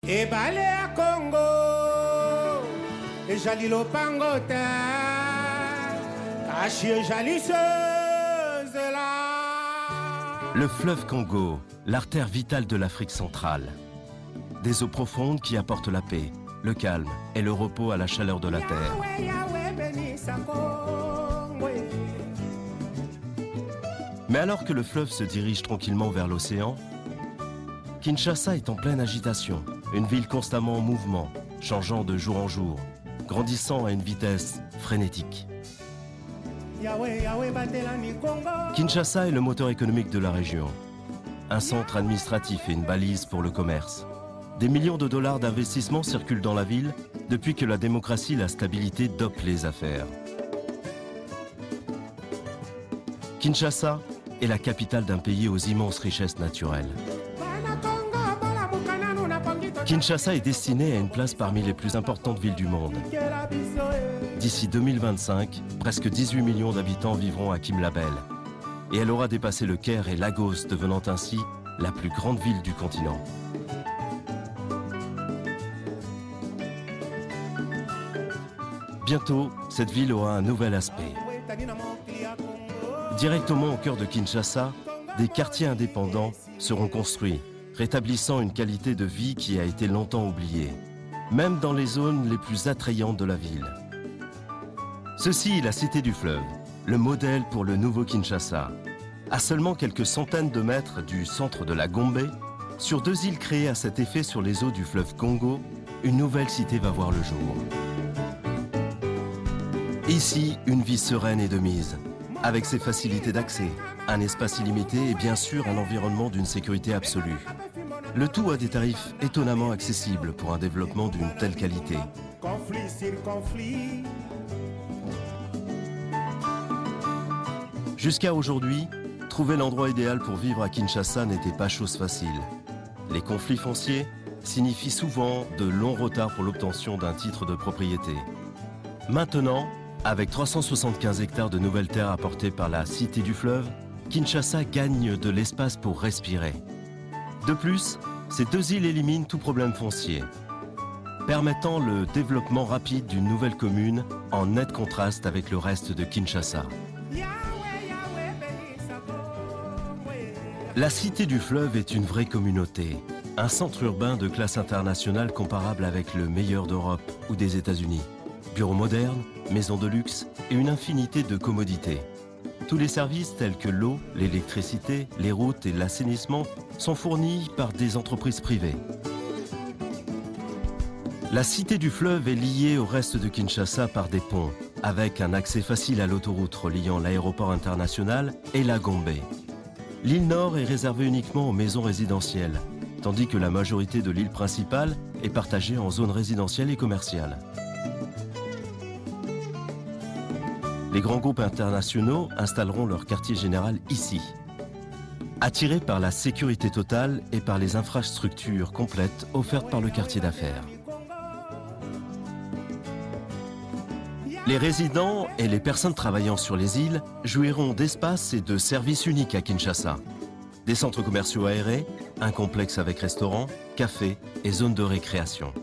Et balé à Congo, et jali lopangota, caché jalisseuse là. Le fleuve Congo, l'artère vitale de l'Afrique centrale. Des eaux profondes qui apportent la paix, le calme et le repos à la chaleur de la terre. Mais alors que le fleuve se dirige tranquillement vers l'océan, Kinshasa est en pleine agitation, une ville constamment en mouvement, changeant de jour en jour, grandissant à une vitesse frénétique. Kinshasa est le moteur économique de la région, un centre administratif et une balise pour le commerce. Des millions de dollars d'investissement circulent dans la ville depuis que la démocratie et la stabilité dopent les affaires. Kinshasa est la capitale d'un pays aux immenses richesses naturelles. Kinshasa est destinée à une place parmi les plus importantes villes du monde. D'ici 2025, presque 18 millions d'habitants vivront à Kimlabel. Et elle aura dépassé le Caire et Lagos, devenant ainsi la plus grande ville du continent. Bientôt, cette ville aura un nouvel aspect. Directement au cœur de Kinshasa, des quartiers indépendants seront construits, rétablissant une qualité de vie qui a été longtemps oubliée, même dans les zones les plus attrayantes de la ville. Ceci est la Cité du Fleuve, le modèle pour le nouveau Kinshasa. À seulement quelques centaines de mètres du centre de la Gombe, sur 2 îles créées à cet effet sur les eaux du fleuve Congo, une nouvelle cité va voir le jour. Ici, une vie sereine est de mise, avec ses facilités d'accès, un espace illimité et bien sûr un environnement d'une sécurité absolue. Le tout à des tarifs étonnamment accessibles pour un développement d'une telle qualité. Jusqu'à aujourd'hui, trouver l'endroit idéal pour vivre à Kinshasa n'était pas chose facile. Les conflits fonciers signifient souvent de longs retards pour l'obtention d'un titre de propriété. Maintenant, avec 375 hectares de nouvelles terres apportées par la Cité du Fleuve, Kinshasa gagne de l'espace pour respirer. De plus, ces 2 îles éliminent tout problème foncier, permettant le développement rapide d'une nouvelle commune en net contraste avec le reste de Kinshasa. La Cité du Fleuve est une vraie communauté, un centre urbain de classe internationale comparable avec le meilleur d'Europe ou des États-Unis. Bureaux modernes, maisons de luxe et une infinité de commodités. Tous les services tels que l'eau, l'électricité, les routes et l'assainissement sont fournis par des entreprises privées. La Cité du Fleuve est liée au reste de Kinshasa par des ponts, avec un accès facile à l'autoroute reliant l'aéroport international et la Gombe. L'île Nord est réservée uniquement aux maisons résidentielles, tandis que la majorité de l'île principale est partagée en zones résidentielles et commerciales. Les grands groupes internationaux installeront leur quartier général ici. Attirés par la sécurité totale et par les infrastructures complètes offertes par le quartier d'affaires. Les résidents et les personnes travaillant sur les îles jouiront d'espaces et de services uniques à Kinshasa. Des centres commerciaux aérés, un complexe avec restaurants, cafés et zones de récréation.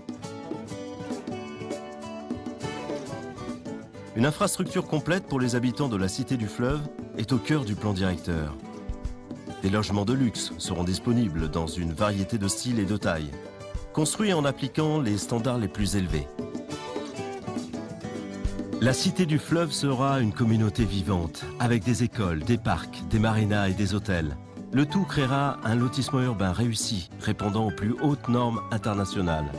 Une infrastructure complète pour les habitants de la Cité du Fleuve est au cœur du plan directeur. Des logements de luxe seront disponibles dans une variété de styles et de tailles, construits en appliquant les standards les plus élevés. La Cité du Fleuve sera une communauté vivante, avec des écoles, des parcs, des marinas et des hôtels. Le tout créera un lotissement urbain réussi, répondant aux plus hautes normes internationales.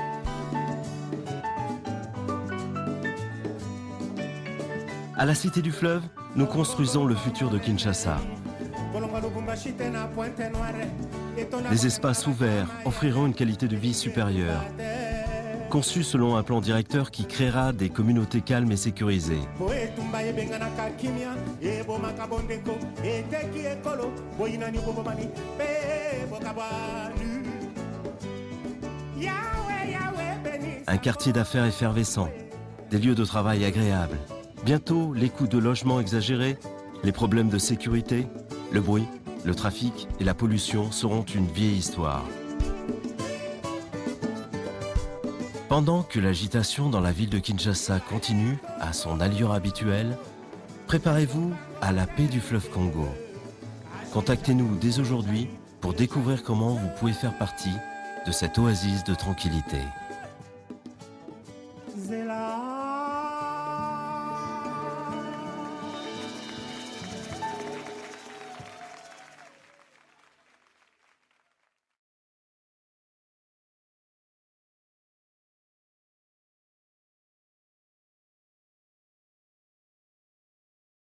À la Cité du Fleuve, nous construisons le futur de Kinshasa. Les espaces ouverts offriront une qualité de vie supérieure, conçus selon un plan directeur qui créera des communautés calmes et sécurisées. Un quartier d'affaires effervescent, des lieux de travail agréables. Bientôt, les coûts de logement exagérés, les problèmes de sécurité, le bruit, le trafic et la pollution seront une vieille histoire. Pendant que l'agitation dans la ville de Kinshasa continue à son allure habituelle, préparez-vous à la paix du fleuve Congo. Contactez-nous dès aujourd'hui pour découvrir comment vous pouvez faire partie de cette oasis de tranquillité.